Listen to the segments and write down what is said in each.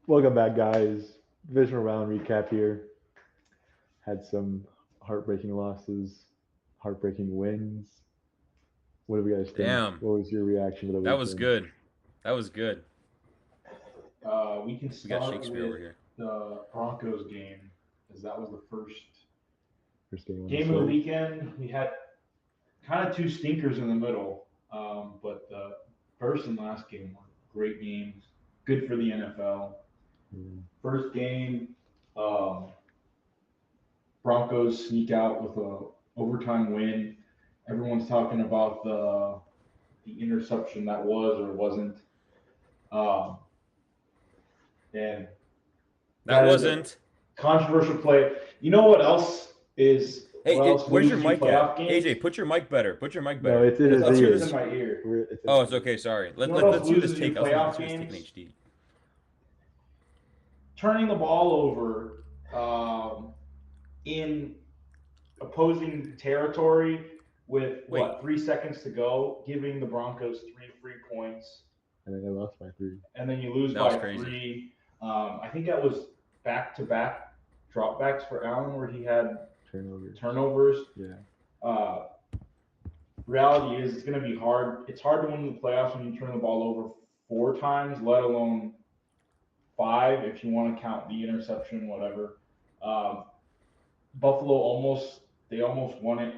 Welcome back, guys. Divisional round recap here. Had some heartbreaking losses, heartbreaking wins. What do you guys think? Damn, What was your reaction to the that was weekend? good. That was good. We can We got start Shakespeare over with here. the Broncos game, because that was the first First game on the game of the slate. weekend. We had kind of two stinkers in the middle, but the first and last game were great games. Good for the NFL. Yeah. First game, um, Broncos sneak out with a overtime win. Everyone's talking about the interception that was or wasn't, um, and That that is a wasn't. controversial play. You know what else is Hey, what else where's your wins you mic at? playoff games? AJ, put your mic better. Put your mic No, better. it's in his That's because it's ears. in my ear. Oh, it's okay. Sorry. You know what else Let's do this loses you take. Let's playoff do this take in games? HD. Turning the ball over in opposing territory with Wait. 3 seconds to go, giving the Broncos 3 free points, And then they lost by 3. and then you lose That was by crazy. 3. I think that was back-to-back dropbacks for Allen, where he had turnovers. Yeah. Reality is, it's going to be hard. It's hard to win the playoffs when you turn the ball over 4 times, let alone 5 if you want to count the interception, whatever. Buffalo almost won it.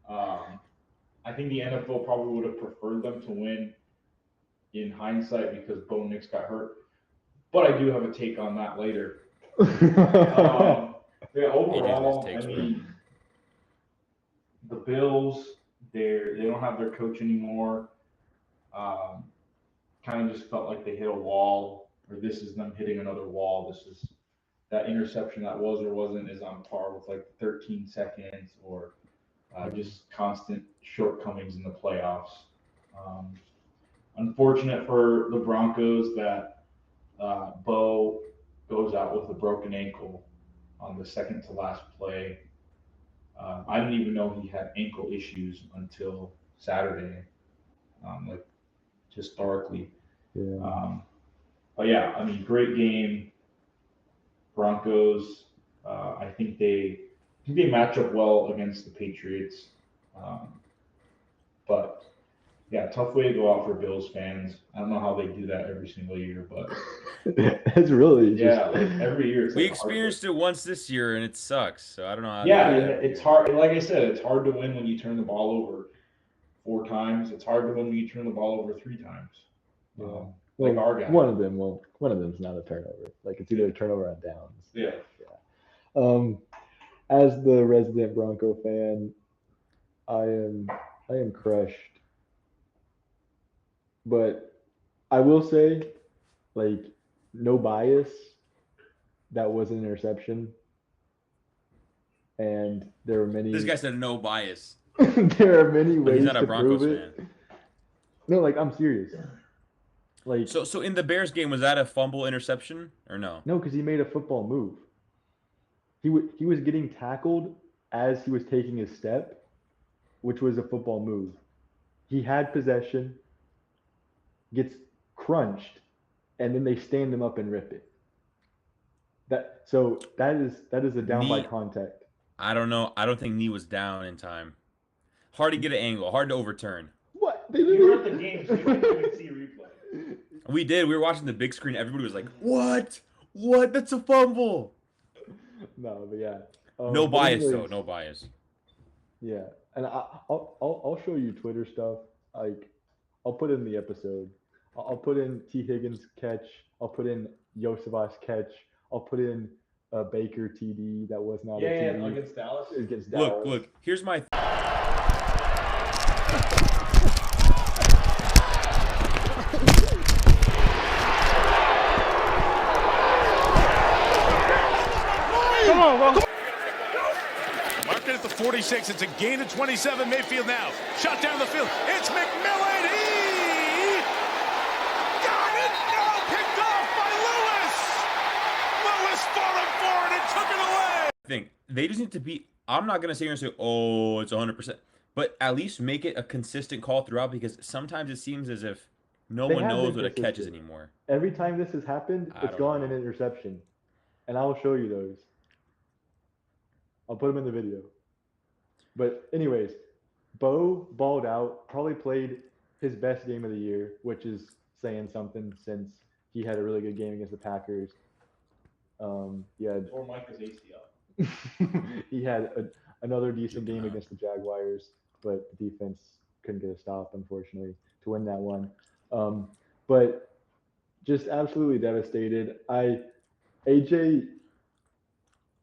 I think the NFL probably would have preferred them to win in hindsight because Bo Nix got hurt. But I do have a take on that later. Yeah, overall, takes, I bro. mean, the Bills, they don't have their coach anymore. Kind of just felt like they hit a wall, or this is them hitting another wall. This is that interception that was or wasn't is on par with like 13 seconds or just constant shortcomings in the playoffs. Unfortunate for the Broncos that Bo goes out with a broken ankle on the second to last play. I didn't even know he had ankle issues until Saturday, like historically. Yeah. But yeah, I mean, great game. Broncos. I think they match up well against the Patriots. But yeah, tough way to go out for Bills fans. I don't know how they do that every single year, but It's really yeah, like every year it's We like experienced it once this year, and it sucks. So I don't know how. yeah, they do and that every it's year. hard. Like I said, it's hard to win when you turn the ball over 4 times. It's hard to win when you turn the ball over 3 times. Yeah. Like Well, our guy. one of them's not a turnover. Like it's either a turnover on downs. Yeah. Um, as the resident Bronco fan, I am crushed. But I will say, like, no bias, that was an interception. And there are many This guy said no bias, there are many but he's ways not a to prove Broncos it. fan. No, like I'm serious. Like So in the Bears game, was that a fumble interception or no? no, because he made a football move. He was getting tackled as he was taking his step, which was a football move. He had possession, gets crunched, and then they stand him up and rip it. That is a down by Knee. contact. I don't know. I don't think knee was down in time. Hard to get an angle. Hard to overturn. What? They You were at the literally- game, so you didn't even see replay. We did. We were watching the big screen. Everybody was like, "What? What? That's a fumble." No, but yeah. No But bias though. anyways, No bias. yeah, and I'll show you Twitter stuff. Like I'll put in the episode. I'll put in T Higgins catch. I'll put in Yosevas catch. I'll put in Baker TD that was not a TD against Dallas. against Look, Dallas. look. Here's my. Marking at the 46. It's a gain of 27. Mayfield now. Shot down the field. It's McMillan. He got it. No, picked off by Lewis. Lewis fought him for it and took it away. I think they just need to be. I'm not gonna sit here and say, "Oh, it's 100%," but at least make it a consistent call throughout because sometimes it seems as if No They one have knows been what a catch is consistent. anymore. Every time this has happened, I it's don't gone know. in an interception. And I will show you those. I'll put them in the video. But anyways, Bo balled out, probably played his best game of the year, which is saying something since he had a really good game against the Packers. He had Or Micah's ACL. he had another decent Juking game out. against the Jaguars, but the defense couldn't get a stop, unfortunately, to win that one. But just absolutely devastated. AJ,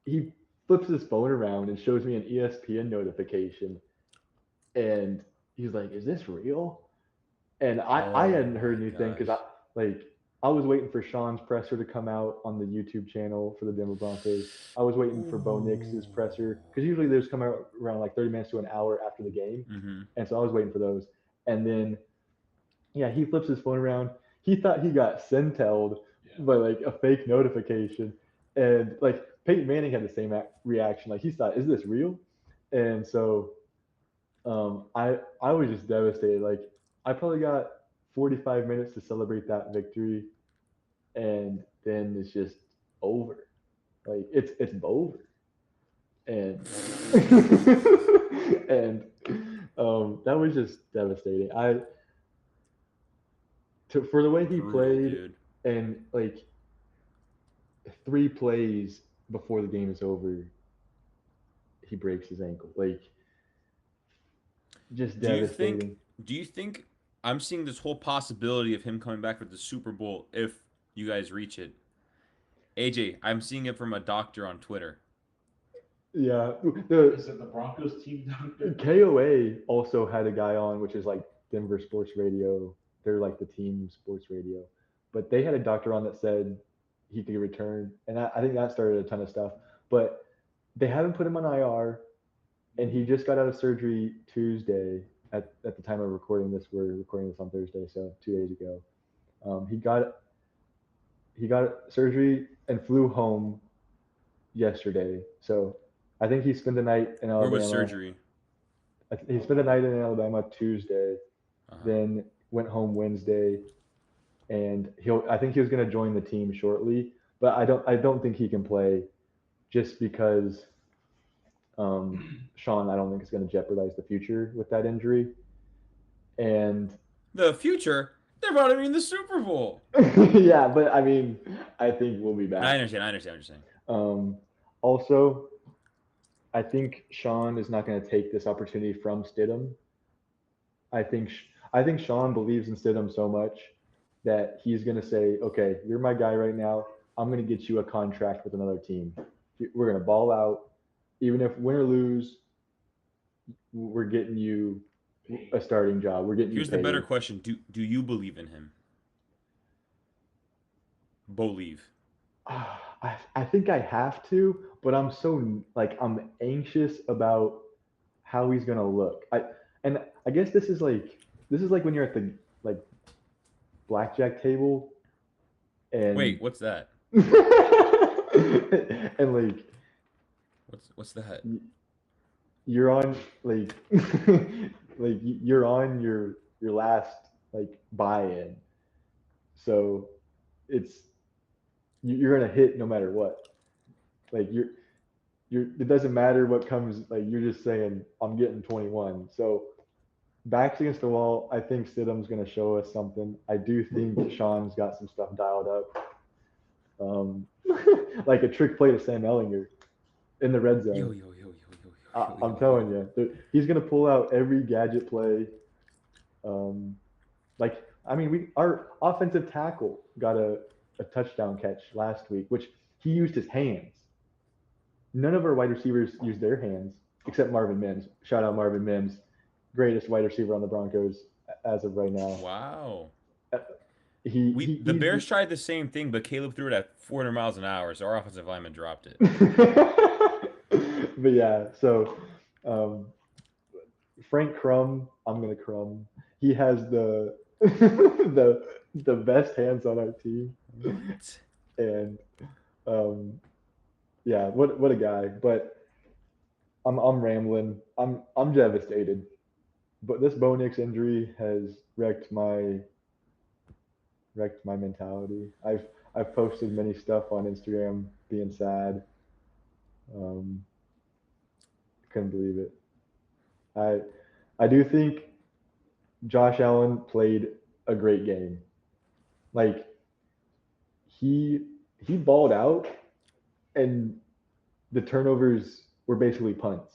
he flips his phone around and shows me an ESPN notification, and he's like, "Is this real?" And I hadn't heard my anything because gosh. I was waiting for Sean's presser to come out on the YouTube channel for the Denver Broncos. I was waiting for Bo Nix's presser because usually those come out around like 30 minutes to an hour after the game, Mm-hmm. and so I was waiting for those. And then, yeah, he flips his phone around. He thought he got sentelled by like a fake notification, and like Peyton Manning had the same reaction. Like he thought, "Is this real?" And so, I was just devastated. Like I probably got 45 minutes to celebrate that victory, and then it's just over. Like it's over, and and that was just devastating. For the way he Brutal, played, dude. and like 3 plays before the game is over, he breaks his ankle. Like just devastating. Do you think I'm seeing this whole possibility of him coming back for the Super Bowl if you guys reach it? AJ, I'm seeing it from a doctor on Twitter. Yeah, Is it the Broncos team doctor? KOA also had a guy on, which is like Denver Sports Radio. They're like the team sports radio, but they had a doctor on that said he could return, and I think that started a ton of stuff. But they haven't put him on IR, and he just got out of surgery Tuesday. At the time of recording this, we're recording this on Thursday, so 2 days ago. He got surgery and flew home yesterday. So I think he spent the night in Alabama. Where was surgery? He spent the night in Alabama Tuesday, Uh-huh. then went home Wednesday, and I think he was going to join the team shortly, but I don't think he can play, just because Sean, I don't think is going to jeopardize the future with that injury, and The future? They're about to be in the Super Bowl. yeah, but I mean, I think we'll be back. I understand what you're saying. Also, I think Sean is not going to take this opportunity from Stidham. I think Sean believes in Stidham so much that he's going to say, "Okay, you're my guy right now. I'm going to get you a contract with another team. We're going to ball out, even if win or lose. We're getting you a starting job. We're getting Here's you the paid." better question: Do you believe in him? Believe. I think I have to, but I'm so I'm anxious about how he's gonna look. I guess this is like when you're at the like blackjack table, and Wait, what's that? and like What's that? you're on like like you're on your last like buy-in, so you're gonna hit no matter what. Like it doesn't matter what comes. Like you're just saying, I'm getting 21. So backs against the wall. I think Stidham's gonna show us something. I do think Sean's got some stuff dialed up. Like a trick play to Sam Ellinger in the red zone. I'm telling you, he's gonna pull out every gadget play. Our offensive tackle got a touchdown catch last week, which he used his hands. None of our wide receivers used their hands except Marvin Mims. Shout out Marvin Mims, greatest wide receiver on the Broncos as of right now. Wow. The Bears tried the same thing, but Caleb threw it at 400 miles an hour, so our offensive lineman dropped it. But yeah, so Frank Crum, I'm gonna Crum. He has the the best hands on our team. What? And yeah, what a guy. But I'm rambling. I'm devastated. But this Bo Nix injury has wrecked my wrecked my mentality. I've posted many stuff on Instagram being sad. Um, couldn't believe it. I I do think Josh Allen played a great game. Like he he balled out, and the turnovers were basically punts.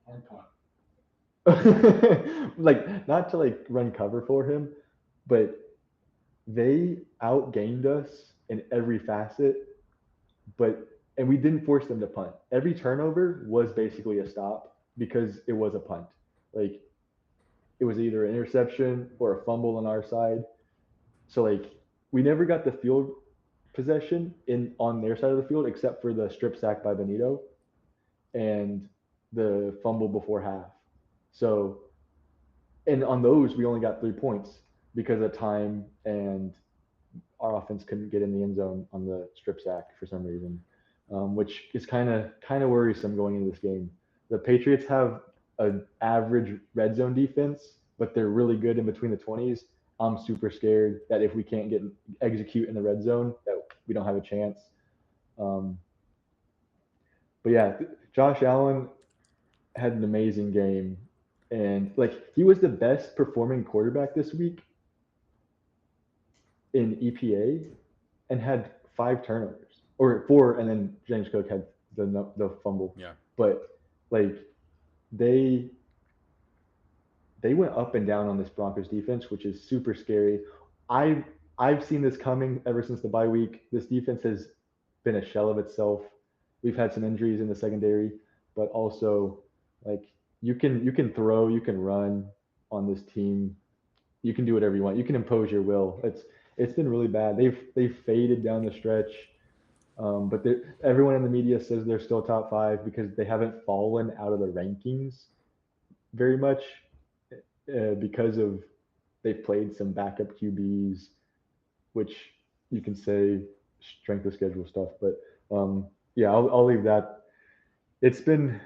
Hard punt. Like not to like run cover for him, but they outgained us in every facet. But and we didn't force them to punt. Every turnover was basically a stop because it was a punt. Like it was either an interception or a fumble on our side. So like we never got the field possession in on their side of the field except for the strip sack by Benito and the fumble before half. So and on those we only got 3 points because of time and our offense couldn't get in the end zone on the strip sack for some reason, which is kind of worrisome going into this game. The Patriots have an average red zone defense, but they're really good in between the 20s. I'm super scared that if we can't get execute in the red zone, that we don't have a chance. Um, but yeah, Josh Allen had an amazing game, and like he was the best performing quarterback this week in EPA, and had 5 turnovers or 4, and then James Cook had the fumble. Yeah. But like they went up and down on this Broncos defense, which is super scary. I've seen this coming ever since the bye week. This defense has been a shell of itself. We've had some injuries in the secondary, but also like you can throw, you can run on this team. You can do whatever you want. You can impose your will. It's been really bad. They've faded down the stretch, but everyone in the media says they're still top 5 because they haven't fallen out of the rankings very much because of they've played some backup QBs, which you can say strength of schedule stuff. But yeah, I'll leave that. It's been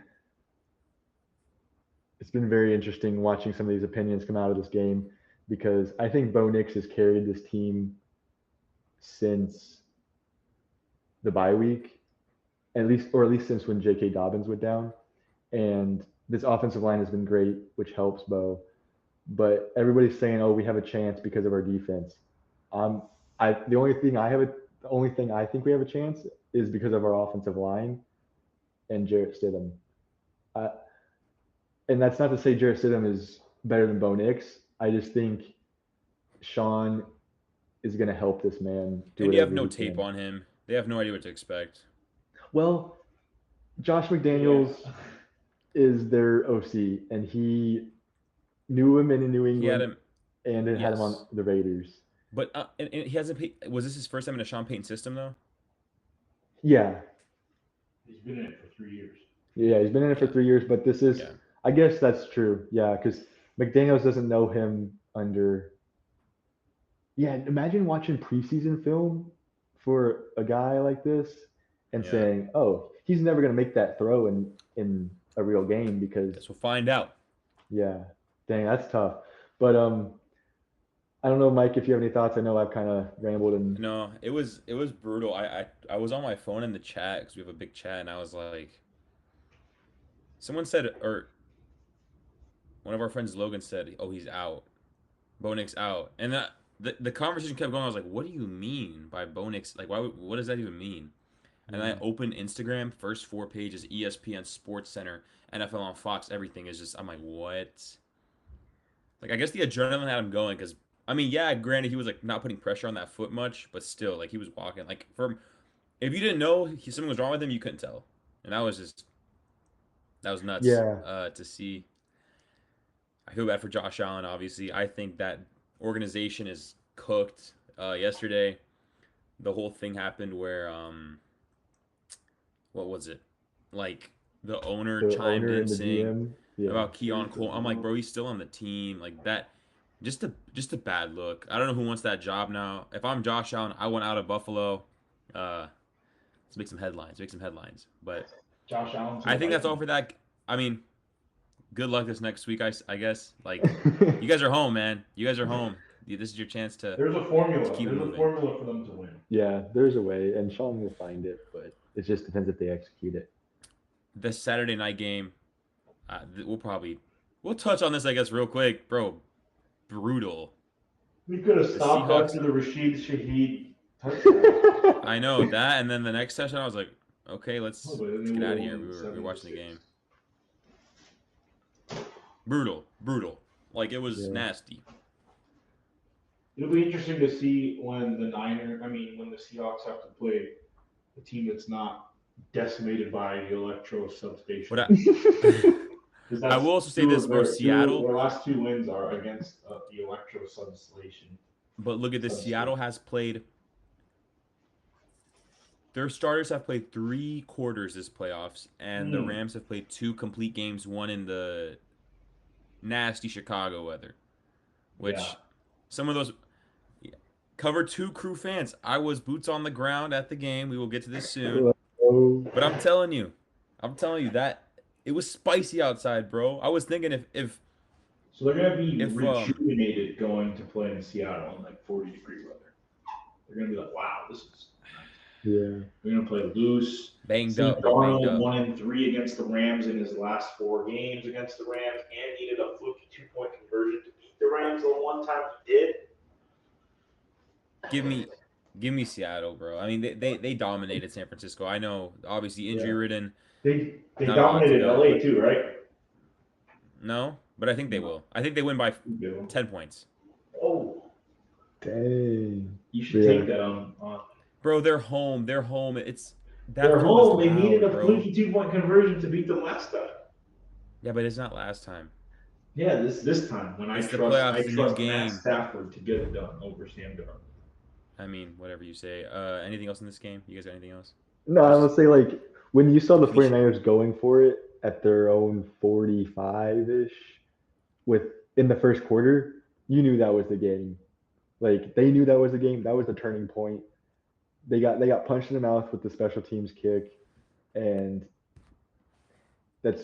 very interesting watching some of these opinions come out of this game because I think Bo Nix has carried this team since the bye week, at least since when J.K. Dobbins went down. And this offensive line has been great, which helps Bo. But everybody's saying, "Oh, we have a chance because of our defense." The only thing I think we have a chance is because of our offensive line and Jarrett Stidham. And that's not to say Jarrett Stidham is better than Bo Nix. I just think Sean is going to help this man do. And you have whatever no he tape can. on him. They have no idea what to expect. Well, Josh McDaniels is their OC, and he knew him in New He had England, him, and it had him on yes. the Raiders. But and he hasn't. Was this his first time in a Sean Payton system though? Yeah, He's been in it for 3 years. yeah, he's been in it for 3 years, but this is, Yeah. I guess that's true. Yeah, because McDaniels doesn't know him under. Yeah, imagine watching preseason film for a guy like this and Yeah. saying, "Oh, he's never going to make that throw in a real game because." Guess we'll find out. Yeah, dang, that's tough. But I don't know, Mike, if you have any thoughts. I know I've kind of rambled and. No, it was brutal. I was on my phone in the chat because we have a big chat, and I was like, someone said, or one of our friends, Logan, said, "Oh, he's out. Bo Nix out," and the conversation kept going. I was like, "What do you mean by Bo Nix? Like, what does that even mean?" And then I opened Instagram, first 4 pages, ESPN, Sports Center, NFL on Fox, everything is just. I'm like, what? Like, I guess the adrenaline had him going because. I mean, yeah, granted, he was like not putting pressure on that foot much, but still, like he was walking. Like, if you didn't know something was wrong with him, you couldn't tell, and that was nuts. Yeah. To see. I feel bad for Josh Allen. Obviously, I think that organization is cooked. Yesterday, the whole thing happened where what was it? Like the owner The chimed owner in and the saying GM. Yeah. about Keon Cole. I'm like, bro, he's still on the team. Like that. Just a bad look. I don't know who wants that job now. If I'm Josh Allen, I want out of Buffalo. Let's make some headlines. But Josh Allen. I think that's all for that. I mean, good luck this next week. I guess. Like, you guys are home, man. You guys are home. This is your chance to. There's a formula. keep There's moving. a formula for them to win. Yeah, there's a way, and Sean will find it, but it just depends if they execute it. The Saturday night game, we'll touch on this, I guess, real quick, bro. Brutal. We could have stopped Seahawks- after the Rashid Shaheed touchdown. I know that, and then the next session, I was like, okay, let's Oh, but then get they out of won here. We were watching the 76. game. Brutal. Like it was Yeah. nasty. It'll be interesting to see when the Seahawks have to play a team that's not decimated by the electro substation. But Because I will also say this, bro. Seattle. Their last 2 wins are against the electro substation. But look at this. Seattle has played. Their starters have played 3 quarters this playoffs, and the Rams have played 2 complete games, one in the nasty Chicago weather, which some of those cover 2 crew fans. I was boots on the ground at the game. We will get to this soon. But I'm telling you that it was spicy outside, bro. I was thinking if So they're gonna be rejuvenated going to play in Seattle in like 40-degree weather. They're gonna be like, wow, this is nice. Yeah. They're gonna play loose. banged Sam up, bro, banged Darnold up. 1-3 against the Rams in his last 4 games against the Rams, and needed a fluky 2-point conversion to beat the Rams the one time he did. Give me Seattle, bro. I mean, they dominated San Francisco. I know, obviously injury ridden. They Not a lot to dominated go, LA but- too, right? No, but I think they will. I think they win by Bill. 10 points. Oh, Dang. you should take that on. Bro, they're home. It's that They're field is home. They loud, needed a bro. fluky 2-point conversion to beat them last time. Yeah, but it's not last time. Yeah, this time when It's I the trust playoffs, it's a new Matt game. Stafford to get it done over Sam Darnold. I mean, whatever you say. Anything else in this game? You guys got anything else? No, I would say, like, when you saw the We should- 49ers going for it at their own 45-ish in the first quarter, you knew that was the game. Like, they knew that was the game. That was the turning point. They got punched in the mouth with the special teams kick, and that's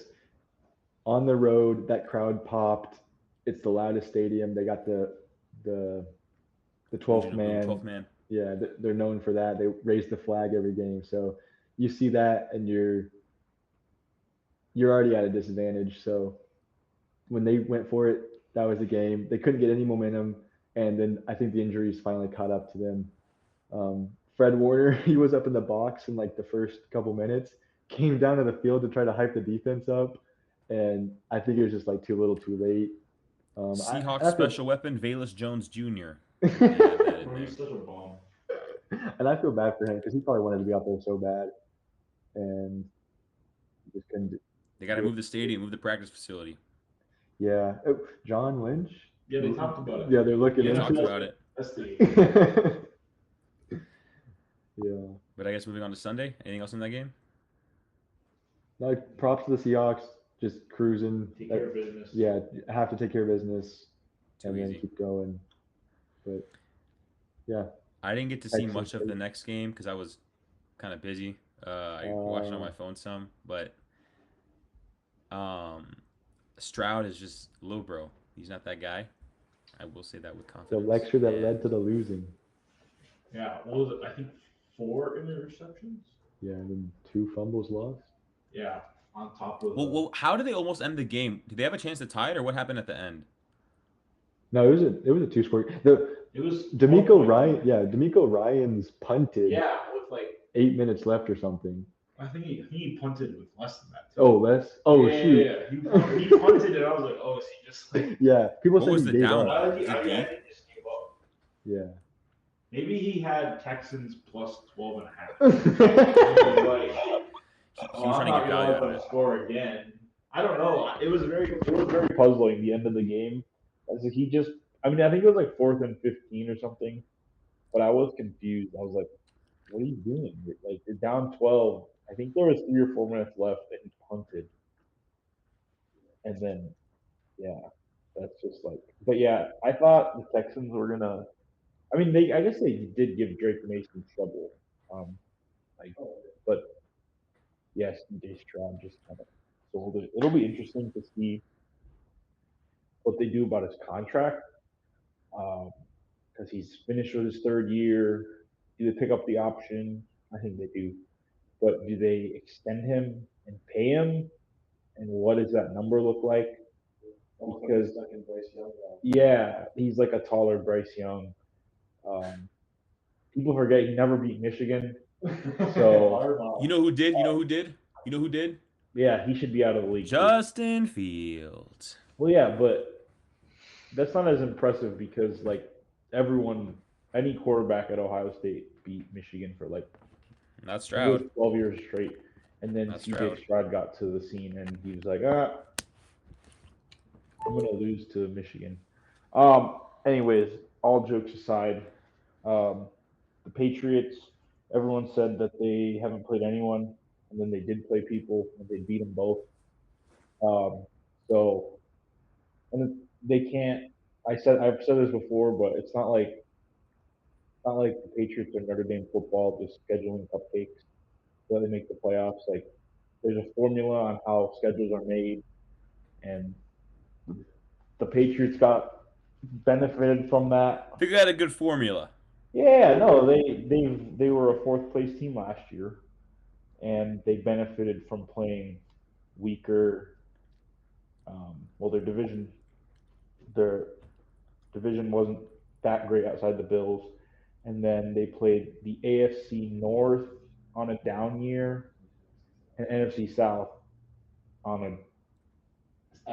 on the road. That crowd popped. It's the loudest stadium. They got the 12th man. 12th man. Yeah, they're known for that. They raise the flag every game. So you see that, and you're already at a disadvantage. So when they went for it, that was the game. They couldn't get any momentum, and then I think the injuries finally caught up to them. Fred Warner, he was up in the box in like the first couple minutes, came down to the field to try to hype the defense up, and I think it was just like too little, too late. Seahawks special weapon, Velus Jones Jr. He's such a bomb. And I feel bad for him because he probably wanted to be out there so bad, and he just couldn't. They got to move the stadium, move the practice facility. Yeah, oh, John Lynch. Yeah, they talked about it. Yeah, they're looking Yeah, into talked it. about it. That's the Yeah. But I guess moving on to Sunday. Anything else in that game? Like, props to the Seahawks, just cruising. take care of business. Yeah, have to take care of business Too and then easy. keep going. But yeah, I didn't get to see Excellent much of the play. next game because I was kind of busy. I watched it on my phone some, but Stroud is just low, bro. He's not that guy. I will say that with the confidence. lecture that And led to the losing. Yeah, what was it? I think 4 interceptions. Yeah, and then 2 fumbles lost. Yeah, on top of. Well, how did they almost end the game? Did they have a chance to tie it, or what happened at the end? No, it was a 2-score. It was D'Amico Ryan. Yeah, D'Amico Ryan's punted. Yeah, with like 8 minutes left or something. I think he punted with less than that. Too. Oh, less. Oh, yeah, shoot. Yeah. He punted it. I was like, oh, is he just like? Yeah, people What said was he the gave down? up. I think Is it he deep? just gave up. Yeah. Maybe he had Texans plus 12.5. Like, He was trying to get value out of it. Score again. I don't know. It was very puzzling. The end of the game. I was like, I think it was like 4th and 15 or something. But I was confused. I was like, what are you doing? Like, you're down 12. I think there was 3 or 4 minutes left, and he punted. And then, yeah, that's just like. But yeah, I thought the Texans were gonna. I guess they did give Drake Mason trouble. But yes, DJ Stroud just kind of sold it. It'll be interesting to see what they do about his contract. because he's finished with his third year. Do they pick up the option? I think they do. But do they extend him and pay him? And what does that number look like? Because yeah, he's like a taller Bryce Young. People forget he never beat Michigan. So You know who did? You know who did? You know who did? yeah, he should be out of the league. Justin Fields. Well, yeah, but that's not as impressive because like any quarterback at Ohio State beat Michigan for like Not Stroud. 12 years straight, and then Not CJ Stroud got to the scene and he was like, I'm gonna lose to Michigan. Anyways, all jokes aside, the Patriots. Everyone said that they haven't played anyone, and then they did play people, and they beat them both. So, and they can't. I've said this before, but it's not like the Patriots or Notre Dame football just scheduling cupcakes so they make the playoffs. Like, there's a formula on how schedules are made, and the Patriots got benefited from that. They got a good formula. Yeah, no, they were a fourth place team last year, and they benefited from playing weaker. Well, their division wasn't that great outside the Bills, and then they played the AFC North on a down year, and NFC South on a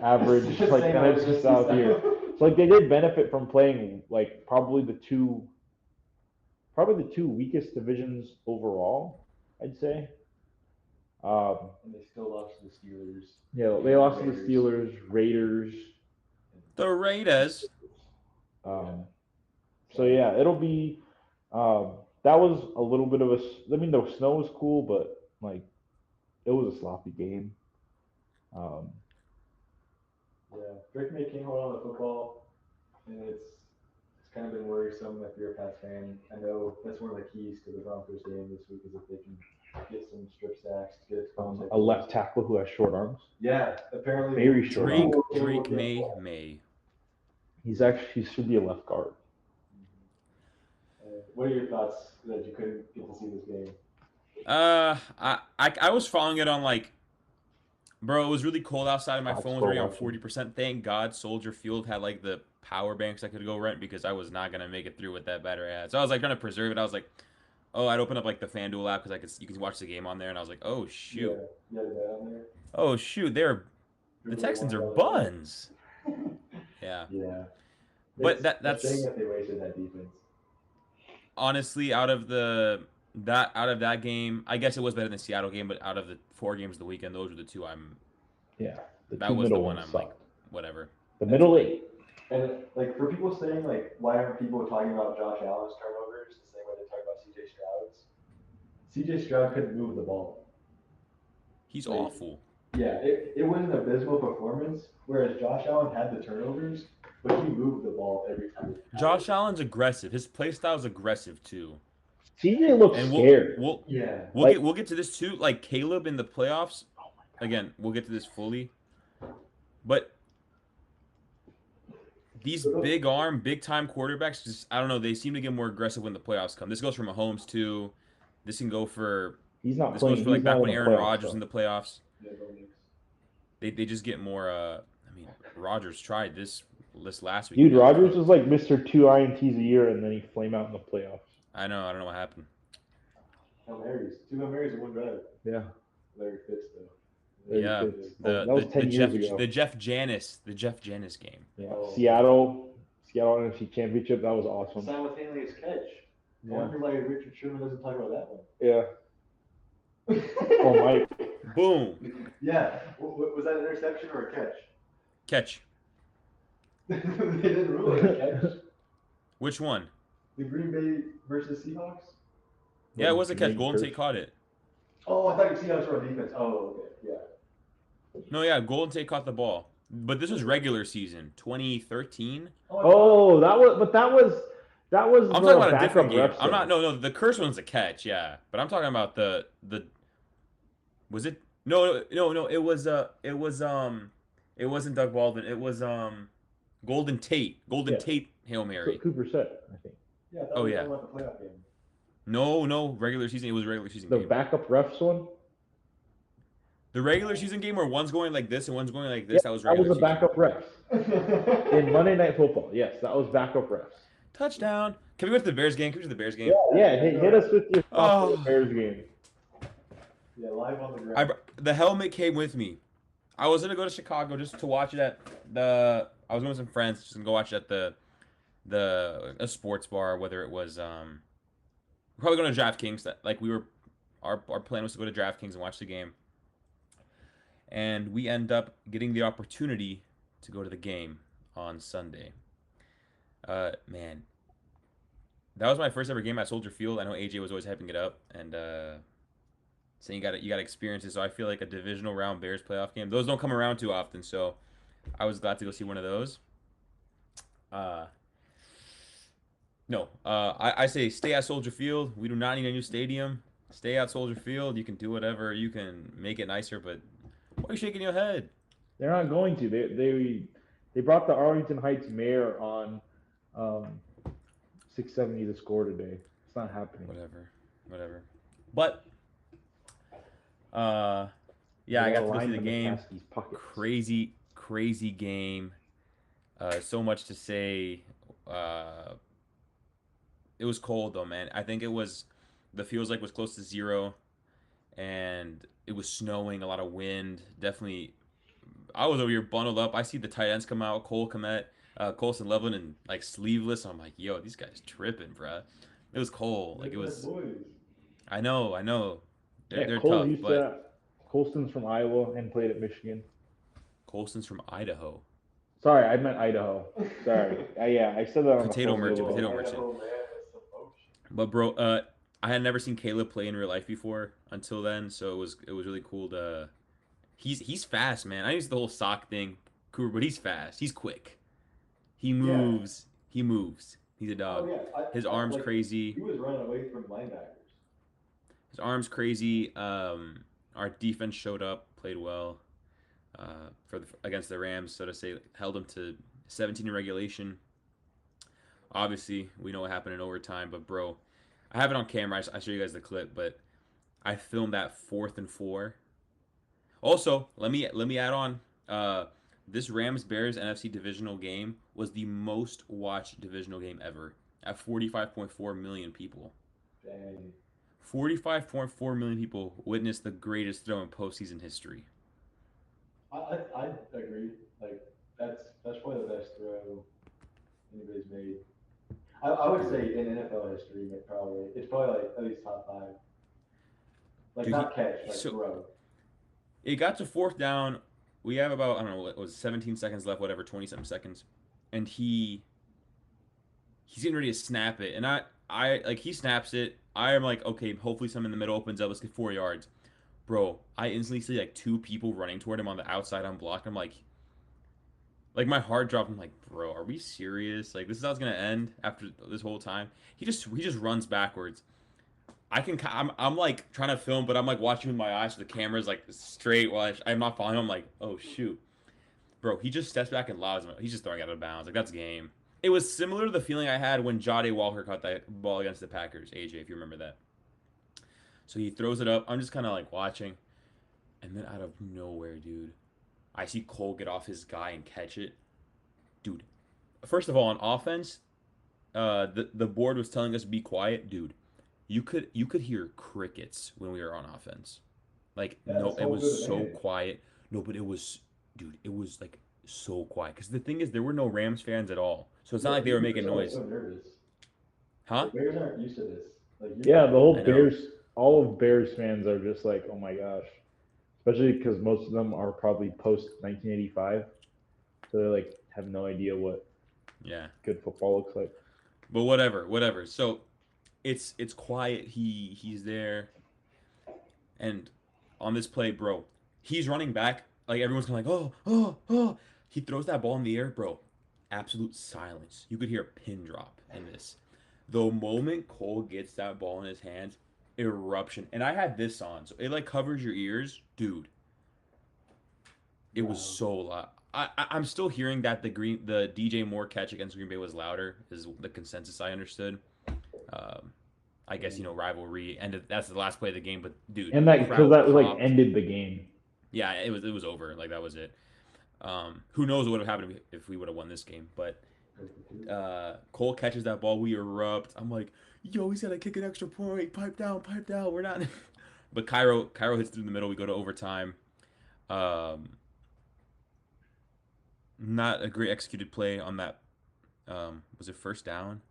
average like NFC South year. So like they did benefit from playing like probably the two weakest divisions overall, I'd say. And they still lost to the Steelers. Yeah, they lost to the Steelers, Raiders. The Raiders. So yeah, it'll be. That was a little bit of a. I mean, the snow was cool, but like, it was a sloppy game. Yeah, Drake May can't hold on to the football, and it's kind of been worrisome if you're a Pats fan. I know that's one of the keys to the Broncos game this week is if they can get some strip sacks, get A left tackle who has short arms. Yeah, apparently Very short arms. Drake May. He should be a left guard. What are your thoughts that you couldn't get to see this game? I was following it on like, bro, it was really cold outside and my phone was already on 40%. Thank God Soldier Field had like the power banks I could go rent because I was not gonna make it through with that battery I had. So I was like trying to preserve it. I was like, oh, I'd open up like the FanDuel app because you could watch the game on there, and I was like, oh shoot, oh shoot, the Texans are buns. Yeah. Yeah. But that's saying that they wasted that defense. Honestly, out of that game, I guess it was better than the Seattle game, but out of the 4 games of the weekend, those were the two that was the one I'm like, whatever. The middle 8. And like for people saying like, why aren't people talking about Josh Allen's turnovers the same way they talk about CJ Stroud's? CJ Stroud couldn't move the ball. He's awful. Yeah, it was an abysmal performance, whereas Josh Allen had the turnovers, but he moved the ball every time. Josh Allen's aggressive. His play style is aggressive too. CJ looks scared. We'll get to this too. Like Caleb in the playoffs. Again, we'll get to this fully. But these big time quarterbacks, just I don't know. They seem to get more aggressive when the playoffs come. This goes for Mahomes too. This can go for. He's not this playing. Goes for like back when Aaron Rodgers though. in the playoffs. They just get more. I mean, Rodgers tried this last week. Dude, Rodgers is like Mr. 2 INTs a year, and then he flame out in the playoffs. I know. I don't know what happened. Hail Marys. 2 Hail Marys and 1 drive. Yeah. Larry Fitz though. Yeah, that was 10 years ago. The Jeff Janis game. Yeah, Seattle NFC Championship. That was awesome. Simultaneous catch. I wonder why Richard Sherman doesn't talk about that one. Yeah. Oh, Mike. Boom. Yeah. Was that an interception or a catch? Catch. They didn't rule it a catch. Which one? The Green Bay versus Seahawks? Yeah, it was a catch. Golden Tate caught it. Oh, I thought your Seahawks were on defense. Oh, okay. Yeah. No, yeah, Golden Tate caught the ball. But this was regular season, 2013. Oh, that was I'm talking about a different game. I'm not. No. The curse one's a catch. Yeah, but I'm talking about the. Was it? No. It was. It wasn't Doug Baldwin. It was Golden Tate. Golden Yeah. Tate Hail Mary. Cooper said, I think. Yeah, that Oh, was yeah. the playoff game. No, regular season. It was a regular season The game. backup refs one? The regular season game where one's going like this and one's going like this, that was That regular was the season. backup refs. In Monday Night Football, yes, that was backup refs. Touchdown. Can we go to the Bears game? Can we go to the Bears game? Yeah, hit us with your thoughts on the Bears game. Yeah, live on the ground. The helmet came with me. I was gonna go to Chicago just to watch it at I was going with some friends just gonna go watch it at a sports bar, whether it was we're probably going to DraftKings. That like we were our plan was to go to DraftKings and watch the game. And we end up getting the opportunity to go to the game on Sunday. Man, that was my first ever game at Soldier Field. I know AJ was always hyping it up and saying you got to experience it. So I feel like a divisional round Bears playoff game. Those don't come around too often. So I was glad to go see one of those. I say stay at Soldier Field. We do not need a new stadium. Stay at Soldier Field. You can do whatever. You can make it nicer, but why are you shaking your head? They're not going to. They brought the Arlington Heights mayor on 670 to score today. It's not happening. Whatever. But yeah, I got to go see the game. Crazy game. So much to say. It was cold though, man. I think the feels like was close to 0, and it was snowing, a lot of wind. Definitely, I was over here bundled up. I see the tight ends come out, Colson Loveland, and like sleeveless. I'm like, yo, these guys tripping, bruh. It was cold. Like it was. I know. They're tough, but Colston's from Iowa and played at Michigan. Colston's from Idaho. Sorry, I meant Idaho. Sorry. I said that on Potato the phone. merchant. But bro, I had never seen Caleb play in real life before until then, so it was really cool to. He's fast, man. I used the whole sock thing, Cooper, but he's fast. He's quick. He moves. Yeah. He moves. He's a dog. Oh, yeah. His arm's crazy. He was running away from linebackers. His arm's crazy. Our defense showed up, played well, against the Rams, so to say, held them to 17 in regulation. Obviously, we know what happened in overtime, but bro, I have it on camera. I show you guys the clip, but I filmed that 4th and 4. Also, let me add on. This Rams-Bears NFC divisional game was the most watched divisional game ever at 45.4 million people. Dang. 45.4 million people witnessed the greatest throw in postseason history. I agree. Like that's probably the best throw anybody's made. I would say in NFL history, probably it's probably like at least top 5. Like Dude, not catch, like throw. It got to 4th down. We have about, I don't know, it was 17 seconds left, whatever, 20-something seconds. And he's getting ready to snap it. And I like, he snaps it. I am like, okay, hopefully something in the middle opens up. Let's get 4 yards. Bro, I instantly see like 2 people running toward him on the outside unblocked. I'm like my heart dropped. I'm like, bro, are we serious? Like, this is how it's going to end after this whole time? He just runs backwards. I'm like trying to film, but I'm like watching with my eyes so the camera's like straight while I'm not following him. I'm like, oh shoot, bro. He just steps back and lobs him. He's just throwing out of bounds. Like, that's game. It was similar to the feeling I had when Jade Walker caught that ball against the Packers. AJ, if you remember that. So he throws it up. I'm just kind of like watching, and then out of nowhere, dude, I see Cole get off his guy and catch it. Dude, first of all, on offense, the board was telling us to be quiet, dude. You could hear crickets when we were on offense. Like, no, it was so quiet. No, but it was, dude, it was like so quiet. Because the thing is, there were no Rams fans at all. So it's not like they were making noise. So nervous. Huh? The Bears aren't used to this. Like, yeah, the whole Bears, all of Bears fans are just like, oh my gosh. Especially because most of them are probably post 1985. So they like have no idea what good football looks like. But whatever. So it's quiet. He's there. And on this play, bro, he's running back. Like, everyone's kind of like, oh. He throws that ball in the air, bro. Absolute silence. You could hear a pin drop in this. The moment Cole gets that ball in his hands, eruption. And I had this on, so it like covers your ears, dude. It was so loud. I'm still hearing that the DJ Moore catch against Green Bay was louder is the consensus I understood. I guess rivalry ended. That's the last play of the game, but dude, And that because crowd that was like popped. ended the game. Yeah, it was over. Like that was it. Who knows what would have happened if we would have won this game? But Cole catches that ball, we erupt. I'm like, yo, he's gotta kick an extra point. Pipe down, pipe down. We're not. But Cairo hits through the middle. We go to overtime. Not a great executed play on that. Was it first down?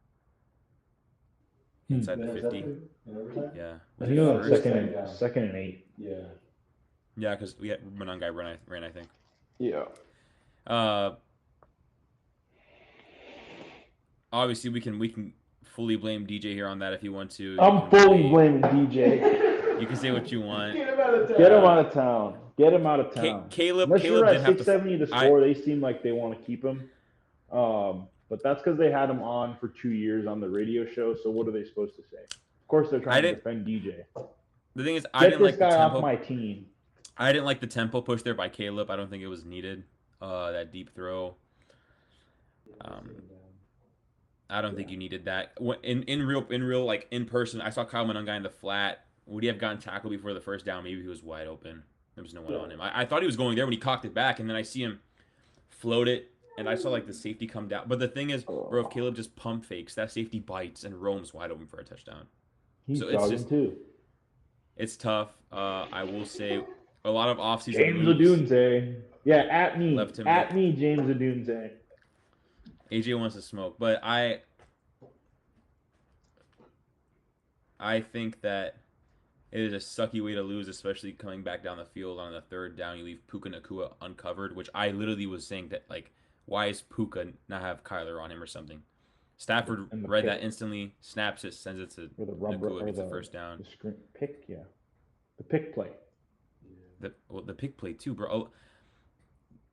Inside the 50. Yeah. I think it was second and 8. Yeah. Yeah, because we had Monangai ran, I think. Yeah. Obviously, we can fully blame DJ here on that if you want to. I'm fully blaming DJ. You can say what you want. Get him out of town. Get him out of town. Get him out of town. Caleb Unless you're didn't at have to 670 to score, they seem like they want to keep him. But that's because they had him on for 2 years on the radio show. So what are they supposed to say? Of course, they're trying to defend DJ. The thing is, I didn't like the tempo. Get this guy off my team. I didn't like the tempo push there by Caleb. I don't think it was needed. That deep throw. I don't think you needed that. In real like in person, I saw Kyle Monangai in the flat. Would he have gotten tackled before the first down? Maybe he was wide open. There was no one on him. I thought he was going there when he cocked it back, and then I see him float it, and I saw like the safety come down. But the thing is, bro, if Caleb just pump fakes, that safety bites and roams wide open for a touchdown. He's jogging too. It's tough. I will say a lot of offseason James Odunze. Yeah, at me, James Odunze. AJ wants to smoke, but I think that it is a sucky way to lose, especially coming back down the field on the third down. You leave Puka Nacua uncovered, which I literally was saying that, like, why is Puka not have Kyler on him or something? Stafford read that instantly, snaps it, sends it to Nacua, gets the first down. The screen pick, yeah. The pick play. The pick play too, bro.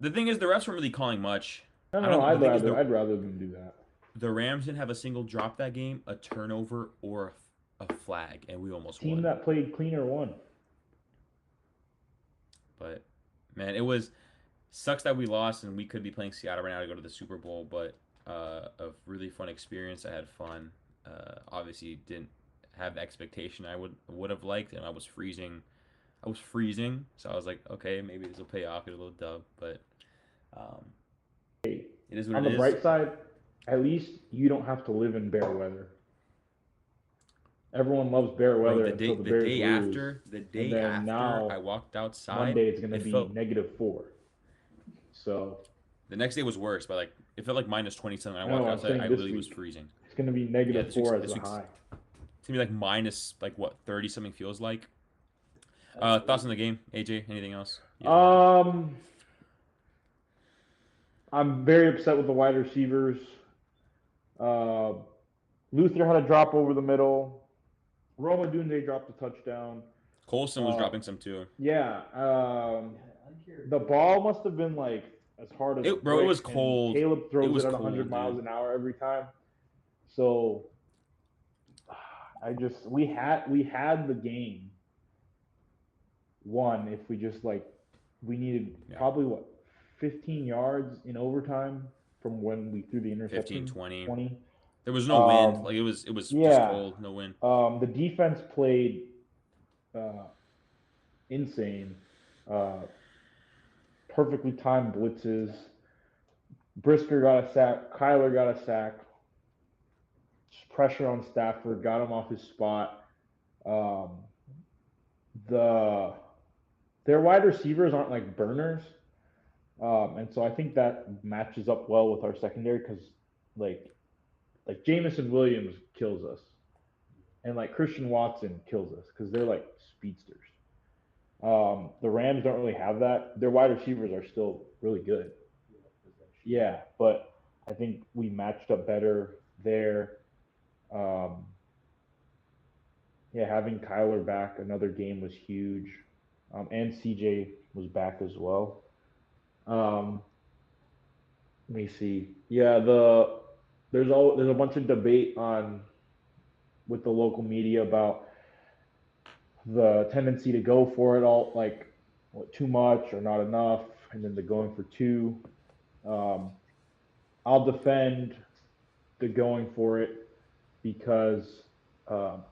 The thing is, the refs weren't really calling much. No, I'd rather them do that. The Rams didn't have a single drop that game, a turnover, or a flag, and we almost won. Team that played cleaner won. But, man, it sucks that we lost, and we could be playing Seattle right now to go to the Super Bowl, but a really fun experience. I had fun. Obviously, didn't have the expectation I would have liked, and I was freezing, so I was like, okay, maybe this will pay off, get a little dub, but it is what it is. On the bright side, at least you don't have to live in bear weather. Everyone loves bear weather. Bro, the day after, I walked outside. Monday it's going to be -4. So the next day was worse, but like it felt like -27. I walked outside, I literally was freezing. It's going to be -4 as a high. It's going to be like minus, like what, 30 something feels like. Thoughts on the game, AJ? Anything else? I'm very upset with the wide receivers. Luther had a drop over the middle. Roma Dunde dropped a touchdown. Colson was dropping some too. Yeah. The ball must have been like as hard as it, bro. It was cold. Caleb throws it at 100 miles an hour every time. So we had the game won if we just we needed probably 15 yards in overtime from when we threw the interception. 20. There was no wind. Like it was just cold, no wind. The defense played insane. Perfectly timed blitzes. Brisker got a sack. Kyler got a sack. Just pressure on Stafford, got him off his spot. Their wide receivers aren't like burners. And so I think that matches up well with our secondary because like Jamison Williams kills us, and like Christian Watson kills us because they're like speedsters. The Rams don't really have that. Their wide receivers are still really good. Yeah, but I think we matched up better there. Having Kyler back another game was huge, and CJ was back as well. Let me see. Yeah, there's a bunch of debate with the local media about the tendency to go for it all, like too much or not enough, and then the going for two. I'll defend the going for it because, um,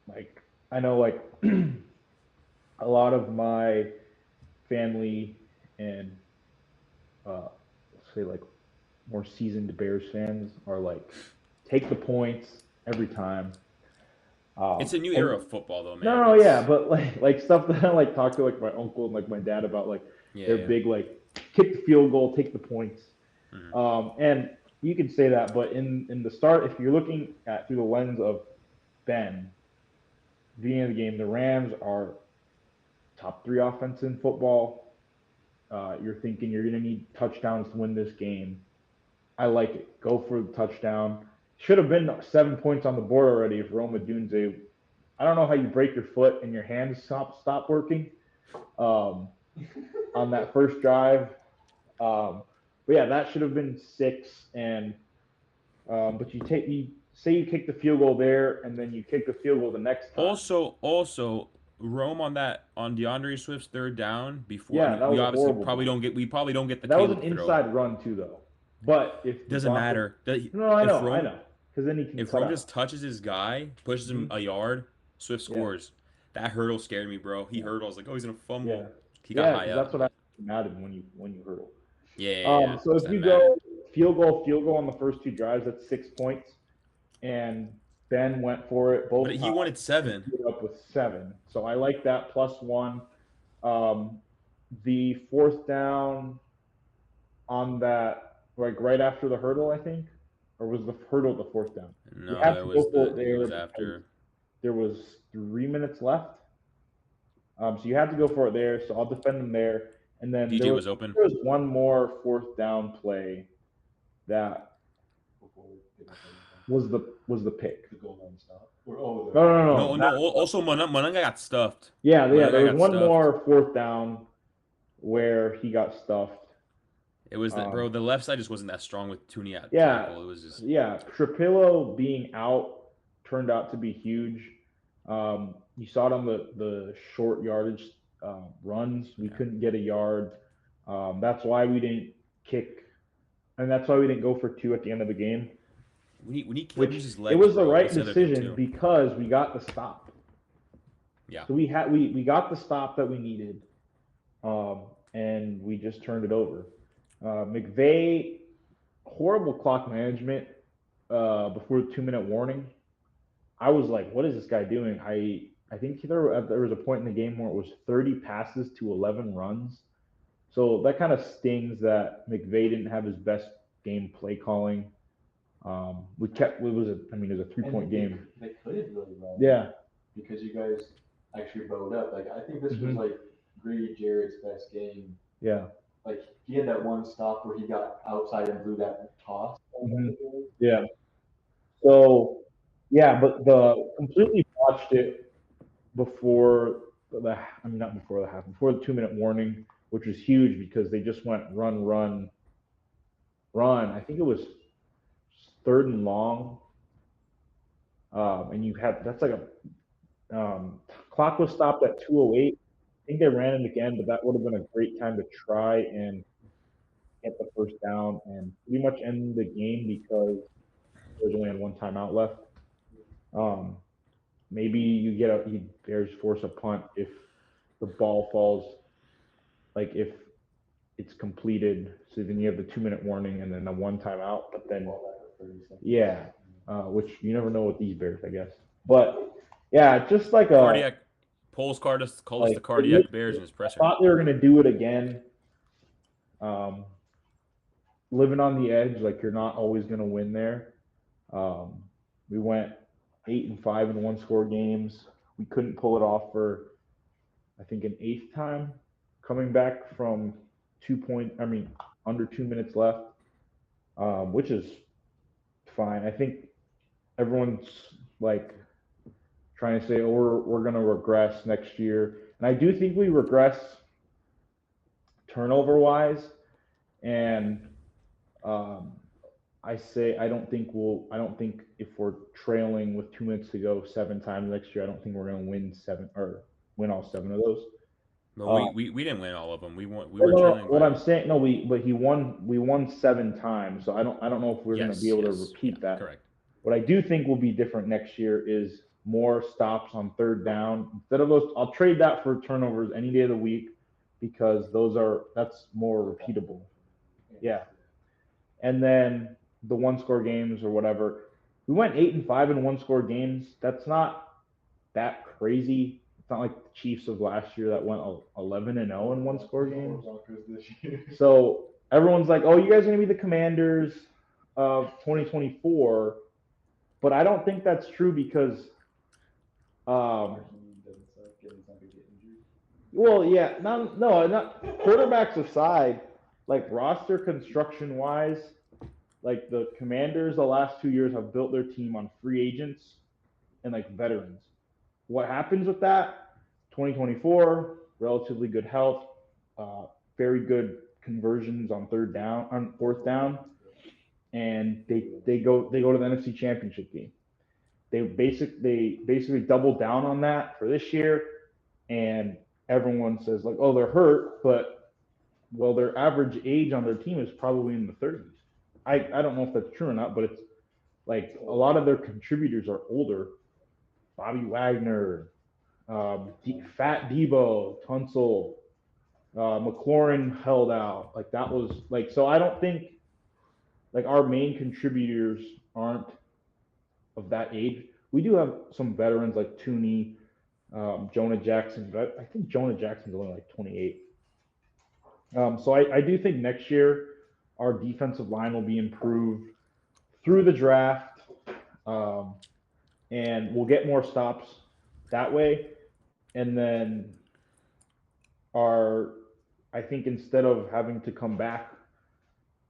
like, I know, like, a lot of my family and, let's say, like, more seasoned Bears fans are like, take the points every time. It's a new And era of football, though, man. no, yeah, but like stuff that I like talk to like my uncle and like my dad about, like they're Yeah. big, like kick the field goal, take the points. Mhm. And you can say that, but in the start, if you're looking at through the lens of Ben, beginning of the game, the Rams are top three offense in football. You're thinking you're going to need touchdowns to win this game. I like it. Go for the touchdown. Should have been 7 points on the board already if Roma Dunze. I don't know how you break your foot and your hands stop working um, on that first drive. But yeah, that should have been 6. And but you say you kick the field goal there, and then you kick the field goal the next time. Also, Rome on DeAndre Swift's third down before. I Yeah, mean, that we was a obviously horrible play. probably don't get the That was an Caleb throw. inside run too, though. But if the Doesn't Broncos, matter. no, I If know, Rome because then he can if cut Rome out. just touches his guy, pushes him Mhm. a yard, Swift Yeah, scores. That hurdle scared me, bro. He yeah, hurdled. I was like, oh, he's gonna yeah, fumble. He got yeah, high because that's up. what happens in Madden when you hurdle. Yeah. So if Doesn't you matter. go field goal on the first 2 drives, that's 6 points. And Ben went for it But both he times wanted and 7. ended up with 7. So I like that +1. Um, the fourth down on that, like right after the hurdle, I think, or was the hurdle the fourth down? You No, had to go for it it there was because after. there was 3 minutes left. So you had to go for it there. So I'll defend them there. And then DJ was open. there was one more fourth down play that was the pick. The goal line stop. Or, oh, No. No. Also, Monanga got stuffed. Yeah. Monanga There was got one stuffed. more fourth down where he got stuffed. It was that, bro. The left side just wasn't that strong with Tooney at Yeah, tackle. It was just. yeah. Trapillo being out turned out to be huge. You saw it on the short yardage runs. We couldn't get a yard. That's why we didn't kick, and that's why we didn't go for 2 at the end of the game. We need Caleb Which use his it legs, was the bro. right That's the other thing, decision too. because we got the stop. Yeah. So we got the stop that we needed, and we just turned it over. McVay, horrible clock management before the 2-minute warning. I was like, what is this guy doing? I think there was a point in the game where it was 30 passes to 11 runs. So that kind of stings that McVay didn't have his best game play calling. It was a 3-point game. They played really well. Yeah. Because you guys actually bowed up. Like, I think this was Mhm. like Grady Jarrett's best game. Yeah. Like, he had that one stop where he got outside and blew that toss. Mhm. Yeah. So, yeah, but the completely watched it before not before the half, before the 2-minute warning, which was huge because they just went run, run, run. I think it was third and long, and you had that's like a clock was stopped at 2:08. I think they ran it again, but that would have been a great time to try and get the first down and pretty much end the game because there's only had one timeout left. Maybe you Bears force a punt if the ball falls, like if it's completed. So then you have the 2-minute warning and then the one timeout. But then, yeah, which you never know with these Bears, I guess. But yeah, just like a Cardiac. Poles called us the cardiac Bears in his I presser. thought they were gonna do it again. Living on the edge, like you're not always gonna win there. We went 8-5 in one-score games. We couldn't pull it off for, I think, an 8th time, coming back from under 2 minutes left, which is fine. I think everyone's like trying to say, oh, we're going to regress next year. And I do think we regress turnover-wise. And I don't think if we're trailing with 2 minutes to go 7 times next year, I don't think we're going to win all 7 of those. No, we didn't win all of them. We won. We No, were no, trailing. what by- I'm saying, no, we won 7 times, so I don't know if we're going to be able to repeat that. Correct. What I do think will be different next year is more stops on third down. Instead of those, I'll trade that for turnovers any day of the week because that's more repeatable. Yeah. And then the 1-score games or whatever. We went 8-5 in 1-score games. That's not that crazy. It's not like the Chiefs of last year that went 11-0 in 1-score games. So everyone's like, "Oh, you guys are gonna be the Commanders of 2024," but I don't think that's true because, well, yeah, not quarterbacks aside, like roster construction wise, like the Commanders the last 2 years have built their team on free agents and like veterans. What happens with that? 2024, relatively good health, very good conversions on fourth down, and they go to the NFC Championship game. They basically doubled down on that for this year, and everyone says like, "Oh, they're hurt," but well, their average age on their team is probably in the 30s. I don't know if that's true or not, but it's like a lot of their contributors are older. Bobby Wagner, Fat Debo, Tunsil, McLaurin held out. Like that was like, so I don't think like our main contributors aren't of that age. We do have some veterans like Tooney, Jonah Jackson, but I think Jonah Jackson's only like 28. So I do think next year our defensive line will be improved through the draft, and we'll get more stops that way. And then I think instead of having to come back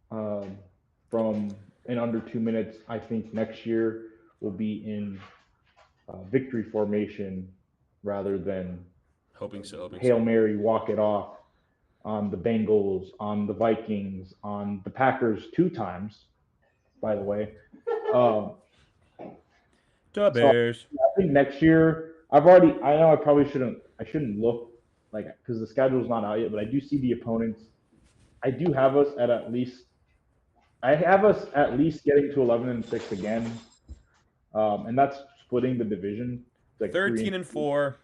from in under 2 minutes, I think next year will be in victory formation rather than Hoping so. Hail Mary, walk it off on the Bengals, on the Vikings, on the Packers 2 times, by the way. The Bears. So I think next year, I know I probably shouldn't look like because the schedule's not out yet, but I do see the opponents. I have us at least getting to 11-6 again, and that's splitting the division. Like 13-4.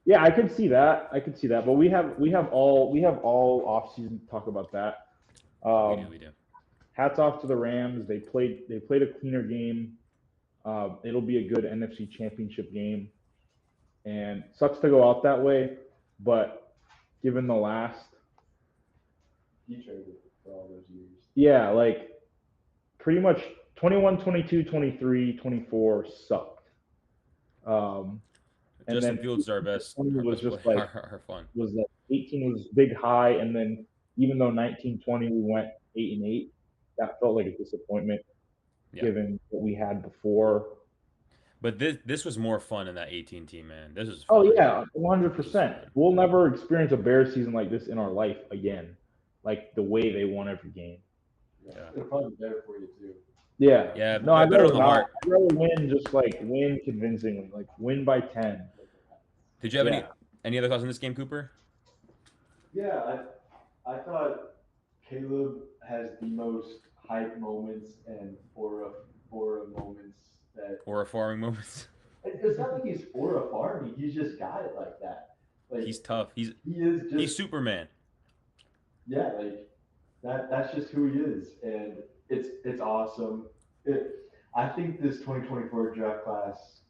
Yeah, I could see that. But we have all off season to talk about that. We do. Hats off to the Rams. They played a cleaner game. It'll be a good NFC Championship game, and sucks to go out that way. But given the last, He traded for all those years. yeah, like pretty much 21, 22, 23, 24 sucked. And Justin then Fields is our best. was best just player, like our fun. was like 18 was big high, and then even though 19-20 we went 8-8, that felt like a disappointment given what we had before. But this was more fun in that 18 team, man. This was fun. Oh yeah, 100%. We'll never experience a Bears season like this in our life again, like the way they won every game. Yeah. It'll probably be better for you too. Yeah. Yeah. No, I'd better rather on the heart. I'd rather win, just like win convincingly, like win by 10. Did you have any other thoughts on this game, Cooper? Yeah, I thought Caleb has the most hype moments and aura moments that. Aura farming moments. It's not like he's aura farming. He's just got it like that. Like He's tough. He's Superman. Yeah, like that's just who he is, and it's awesome. I think this 2024 draft class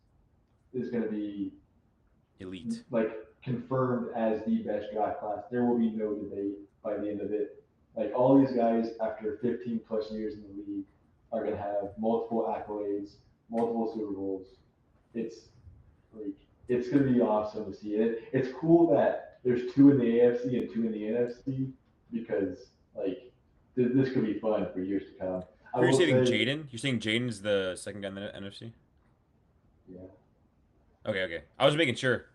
is going to be elite, like confirmed as the best draft class. There will be no debate by the end of it. Like all these guys, after 15 plus years in the league, are going to have multiple accolades, multiple Super Bowls. It's going to be awesome to see it. It's cool that there's 2 in the AFC and 2 in the NFC because like this could be fun for years to come. You're saying Jaden? You're saying Jaden's the second guy in the NFC? Yeah. Okay. I was making sure.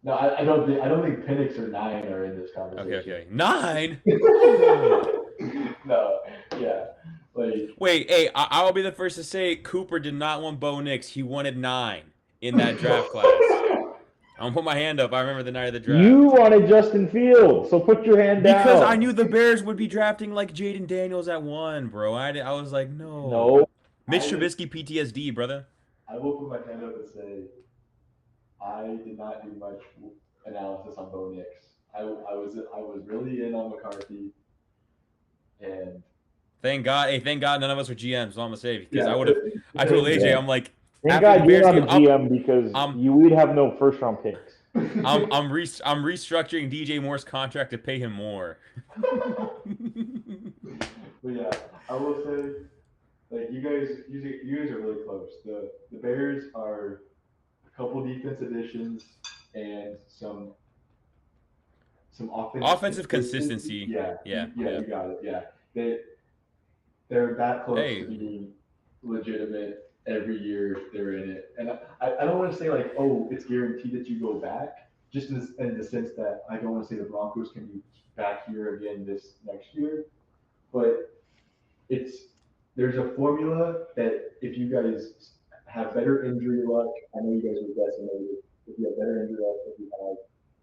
No, I don't think Penix or 9 are in this conversation. Okay. 9? No, yeah. Like, wait, hey, I'll be the first to say Cooper did not want Bo Nix. He wanted 9 in that draft class. I'm gonna put my hand up. I remember the night of the draft. You wanted Justin Fields, so put your hand down. Because I knew the Bears would be drafting like Jaden Daniels at 1, bro. I was like, no. No. Mitch Trubisky PTSD, brother. I will put my hand up and say I did not do much analysis on Bo Nix. I was really in on McCarthy, and Thank God none of us were GMs. So I'm gonna say because Yeah, I told AJ, yeah. I'm like, Thank after God the you're Bears not a game, GM because we'd have no first round picks. I'm restructuring DJ Moore's contract to pay him more. But yeah, I will say, like you guys are really close. The Bears are a couple defense additions and some Offensive consistency. Yeah, Yeah. you got it. Yeah, they're that close Hey. to being legitimate every year they're in it. And I don't want to say like, oh, it's guaranteed that you go back, just in the sense that I don't want to say the Broncos can be back here again this next year, but there's a formula that if you guys have better injury luck, I know you guys were decimated. If you have better injury luck, if you have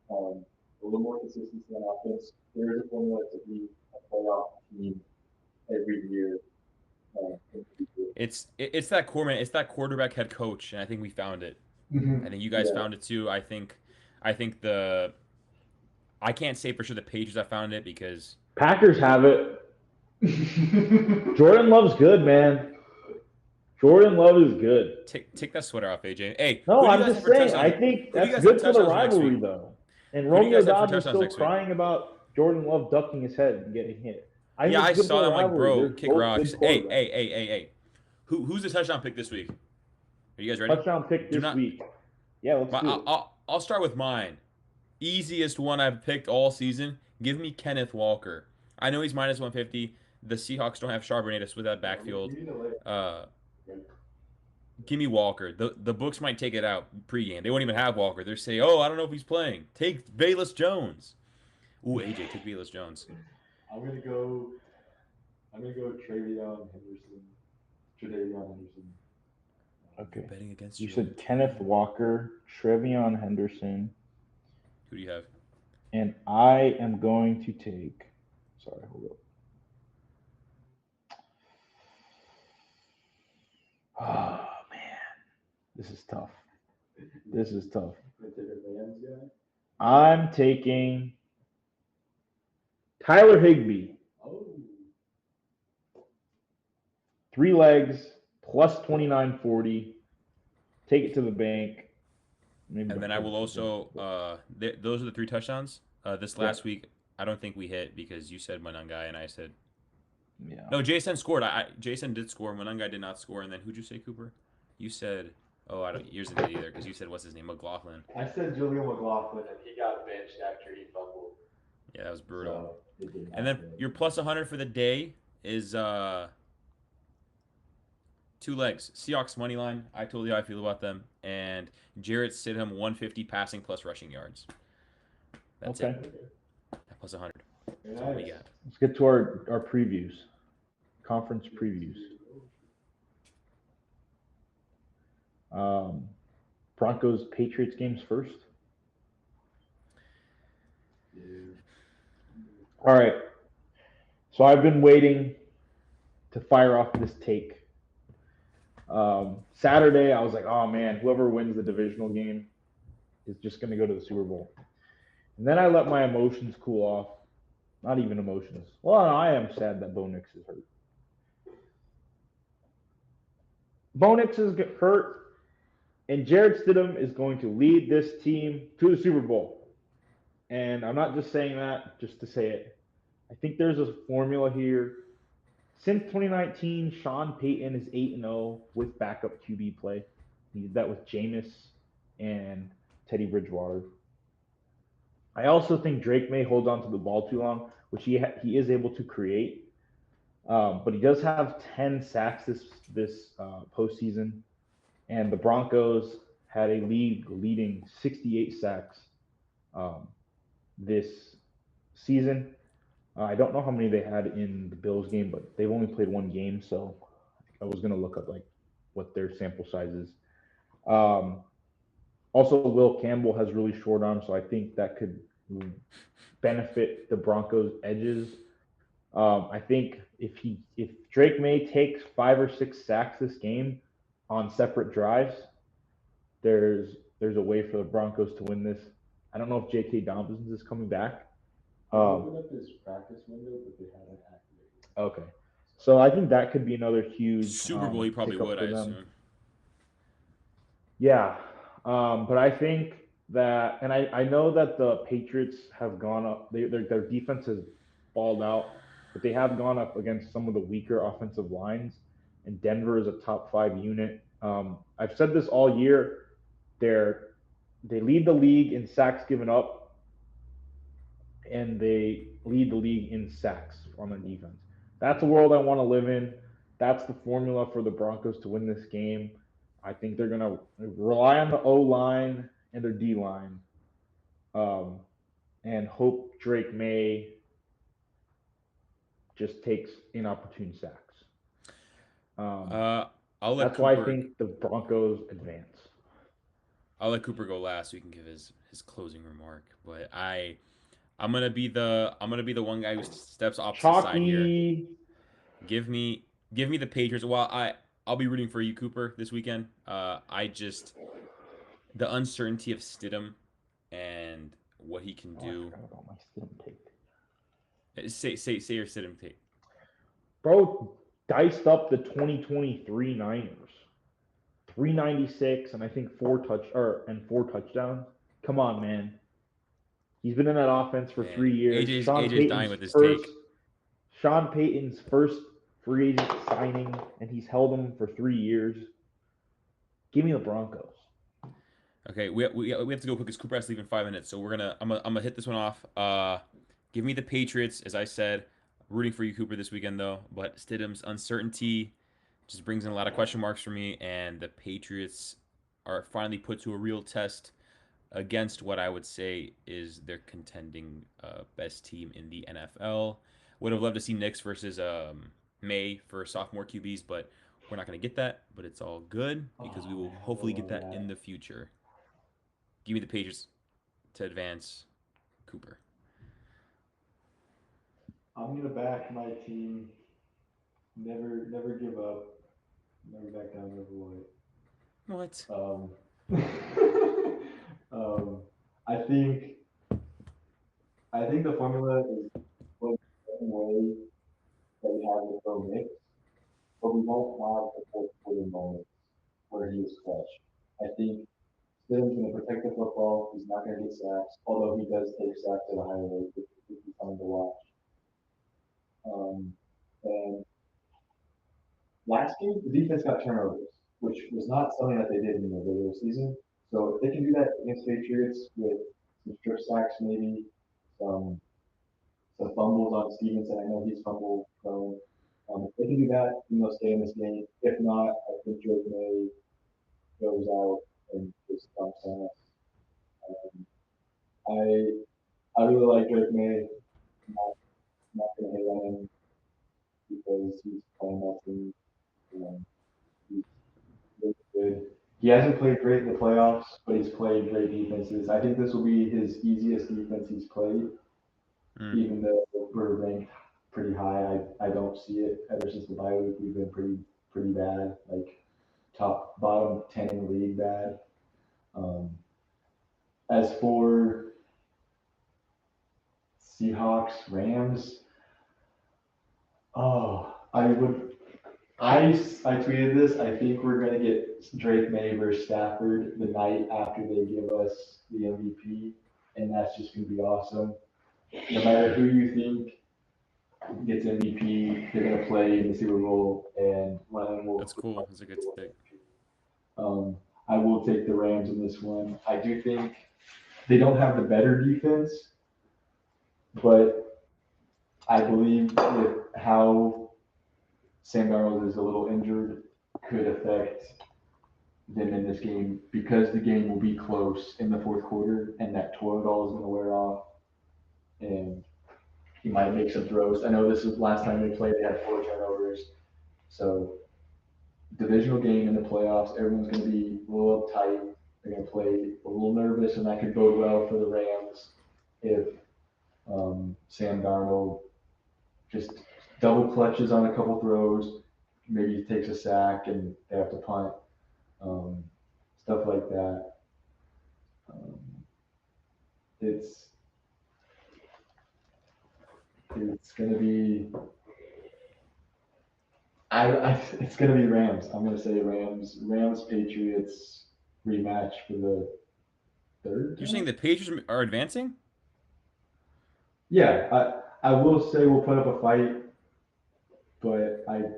a little more consistency on offense, there is a formula to be a playoff team every year. It's that core man. It's that quarterback head coach, and I think we found it. I think you guys found it too. I think I can't say for sure the Patriots have found it because Packers have it. Jordan Love's good, man. Jordan Love is good. Take that sweater off, AJ. Hey, No, I'm just saying. I think that's good for the rivalry, though. And Romeo Dobbs is still crying about Jordan Love ducking his head and getting hit. I saw that. I'm like, bro, kick rocks. Hey. Who's the touchdown pick this week? Are you guys ready? Touchdown pick this week. Yeah, let's do it. I'll start with mine. Easiest one I've picked all season. Give me Kenneth Walker. I know he's minus 150. The Seahawks don't have Charbonnet to split that backfield. Give me Walker. The books might take it out pregame. They won't even have Walker. They're saying, oh, I don't know if he's playing. Take Velus Jones. Ooh, AJ, take Velus Jones. I'm gonna go Tre'Davion Henderson. Okay. Betting against you said Kenneth Walker, Tre'Davion Henderson. Who do you have? And I am going to take. Sorry, hold up. Oh man, this is tough. I'm taking Tyler Higbee. 3 legs plus 29.40. Take it to the bank. And then I will also. Those are the 3 touchdowns. This last week, I don't think we hit because you said Monangai and I said. Yeah. No, Jason scored. Jason did score. Monangai did not score. And then who'd you say, Cooper? You said. Oh, I don't. Yours didn't either because you said what's his name, McLaughlin. I said Julian McLaughlin, and he got benched after he fumbled. Yeah, that was brutal. So, and then your plus 100 for the day is 2 legs. Seahawks money line. I told you how I feel about them. And Jarrett Stidham 150 passing plus rushing yards. That's it. Plus 100. That's all we got. Let's get to our previews. Conference previews. Broncos Patriots games first. All right. So I've been waiting to fire off this take. Saturday, I was like, oh man, whoever wins the divisional game is just going to go to the Super Bowl. And then I let my emotions cool off. Not even emotions. Well, I am sad that Bo Nix is hurt. Bo Nix is hurt, and Jarrett Stidham is going to lead this team to the Super Bowl. And I'm not just saying that just to say it. I think there's a formula here. Since 2019, Sean Payton is 8-0 with backup QB play. He did that with Jameis and Teddy Bridgewater. I also think Drake May holds on to the ball too long, which he is able to create. But he does have 10 sacks this postseason. And the Broncos had a leading 68 sacks this season. I don't know how many they had in the Bills game, but they've only played 1 game, so I was going to look up like what their sample size is. Also, Will Campbell has really short arms, so I think that could benefit the Broncos' edges. I think if Drake May takes 5 or 6 sacks this game on separate drives, there's a way for the Broncos to win this. I don't know if J.K. Dobbins is coming back. They opened up his practice window, but they haven't activated. Okay, so I think that could be another huge Super Bowl, he probably pickup would, for I them. assume. Yeah, but I think that, and I know that the Patriots have gone up. Their defense has balled out, but they have gone up against some of the weaker offensive lines. And Denver is a top 5 unit. I've said this all year. They lead the league in sacks given up, and they lead the league in sacks on their defense. That's a world I want to live in. That's the formula for the Broncos to win this game. I think they're going to rely on the O line and their D line, and hope Drake May just takes inopportune sacks. I'll let That's why I Cooper. think the Broncos advance. I'll let Cooper go last so he can give his closing remark. But I'm gonna be the one guy who steps opposite side here. Chalky. Give me the Patriots. Well, I'll be rooting for you, Cooper, this weekend. The uncertainty of Stidham and what he can Oh, I do. forgot about my Stidham take. Say your Stidham take. Bro diced up the 2023 Niners. 396 and I think 4 touchdowns. Come on, man. He's been in that offense for 3 years. AJ's dying with his take. Sean Payton's first free agent signing, and he's held him for 3 years. Give me the Broncos. Okay, we have to go quick because Cooper has to leave in 5 minutes. So I'm gonna hit this one off. Give me the Patriots, as I said. Rooting for you, Cooper, this weekend though. But Stidham's uncertainty just brings in a lot of question marks for me, and the Patriots are finally put to a real test against what I would say is their contending best team in the NFL. Would have loved to see Knicks versus May for sophomore QBs, but we're not going to get that. But it's all good because we will hopefully get that in the future. Give me the Patriots to advance, Cooper. I'm gonna back my team. Never give up. Never back down, never what. What? I think the formula is the same way that we have with Bo Nix, but we won't have the fourth quarter moments where he is clutch. I think Stidham's going to protect the football. He's not going to get sacks, although he does take sacks at a higher rate, which is fun to watch. And last game, the defense got turnovers, which was not something that they did in the regular season. So if they can do that against Patriots with some strip sacks, maybe some fumbles on Stevenson. I know he's fumble prone. If they can do that, they'll stay in this game. If not, I think Drake May goes out and just dumps on us. I really like Drake May. Not going to hate on him because he's playing that team. He's really good. He hasn't played great in the playoffs, but he's played great defenses. I think this will be his easiest defense he's played, even though we're ranked pretty high. I don't see it. Ever since the bye week, we've been pretty bad, like bottom 10 in the league bad. As for Seahawks, Rams, I tweeted this. I think we're gonna get Drake May versus Stafford the night after they give us the MVP, and that's just gonna be awesome. No matter who you think gets MVP, they're gonna play in the Super Bowl, and one of them will. That's cool. That's a good pick. I will take the Rams in this one. I do think they don't have the better defense, but I believe with how Sam Darnold is a little injured could affect them in this game because the game will be close in the fourth quarter and that Toradol is going to wear off and he might make some throws. I know this is the last time they played, they had 4 turnovers. So divisional game in the playoffs, everyone's going to be a little uptight. They're going to play a little nervous, and that could bode well for the Rams if Sam Darnold just double clutches on a couple throws, maybe he takes a sack and they have to punt, stuff like that. It's gonna be it's gonna be Rams. I'm gonna say Rams Patriots rematch for the third. You're saying the Patriots are advancing? Yeah, I will say we'll put up a fight, but I'm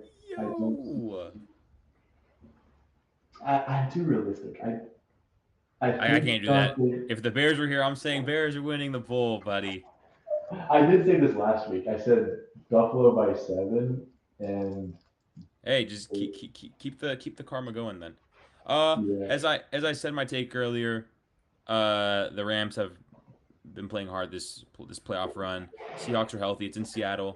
too realistic. I can't do that. honestly, If the Bears were here, I'm saying Bears are winning the bowl, buddy. I did say this last week. I said Buffalo by 7, and Hey, just keep the karma going then. yeah. As I said my take earlier, the Rams have been playing hard this playoff run. Seahawks are healthy. It's in Seattle.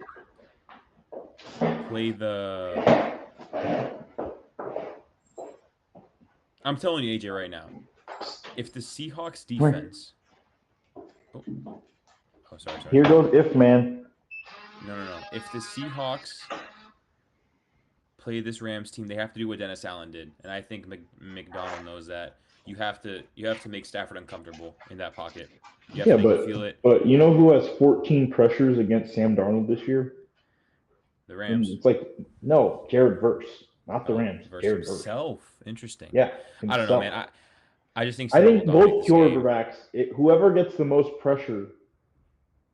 I'm telling you, AJ, right now, if the Seahawks defense, sorry. Here goes if, man. No. If the Seahawks play this Rams team, they have to do what Dennis Allen did, and I think McDonald knows that. You have to make Stafford uncomfortable in that pocket. You have to make him feel it. But you know who has 14 pressures against Sam Darnold this year? The Rams. And it's like, no, Jared Verse, not the Rams. Jared Verse. Himself. Interesting. Yeah. I don't know, man. I just think. I think both quarterbacks, whoever gets the most pressure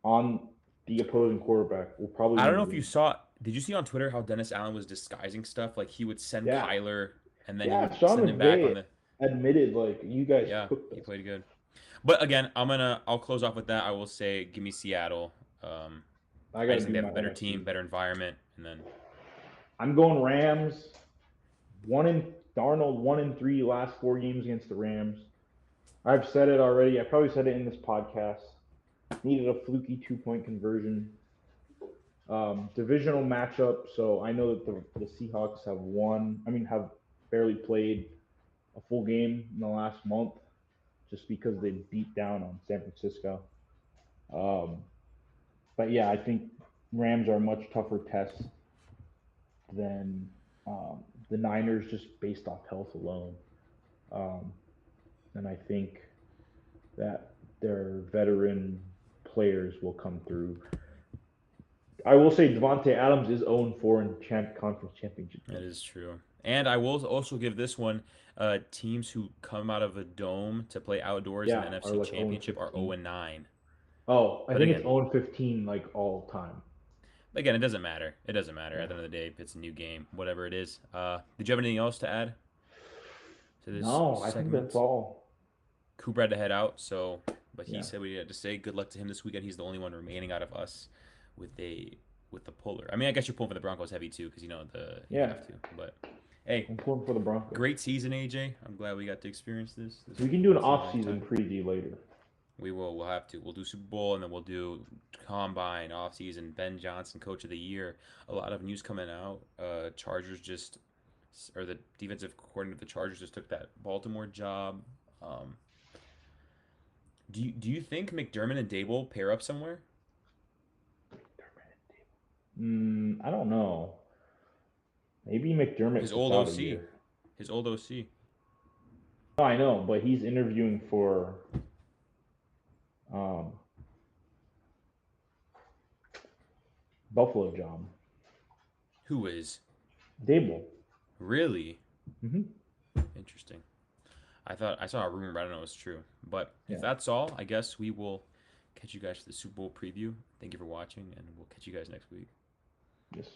on the opposing quarterback will probably. I don't know if you saw. Did you see on Twitter how Dennis Allen was disguising stuff? Like he would send Kyler, and then he would send him back on the. Admitted, like, you guys. Yeah, he played good. But again, I'll close off with that. I will say, give me Seattle. I just think they have a better team, better environment, and then. I'm going Rams. Darnold 1-3 last 4 games against the Rams. I've said it already. I probably said it in this podcast. Needed a fluky 2-point conversion. Divisional matchup. So I know that the Seahawks have barely played a full game in the last month, just because they beat down on San Francisco. But yeah, I think Rams are a much tougher test than the Niners, just based off health alone. And I think that their veteran players will come through. I will say Devontae Adams is 0-4 in conference championship. That is true. And I will also give this one, teams who come out of a dome to play outdoors in the NFC Championship are 0-9. Oh, I think it's 0-15 like all time. Again, it doesn't matter. It doesn't matter. At the end of the day, it's a new game, whatever it is. Did you have anything else to add to this? No, I think that's all. Cooper had to head out, but he said what he had to say. Good luck to him this weekend. He's the only one remaining out of us with the puller. I mean, I guess you're pulling for the Broncos heavy too, because you have to. But hey, I'm pulling for the Broncos. Great season, AJ. I'm glad we got to experience this. We can do an off-season preview later. We will. We'll have to. We'll do Super Bowl, and then we'll do Combine, off-season, Ben Johnson, Coach of the Year. A lot of news coming out. The defensive coordinator of the Chargers just took that Baltimore job. Do you think McDermott and Dable pair up somewhere? I don't know. Maybe McDermott. His old OC. His old OC. No, I know, but he's interviewing for Buffalo job. Who is? Dable. Really? Mm-hmm. Interesting. I saw a rumor, but I don't know if it's true. But if that's all, I guess we will catch you guys for the Super Bowl preview. Thank you for watching, and we'll catch you guys next week. Yes, sir.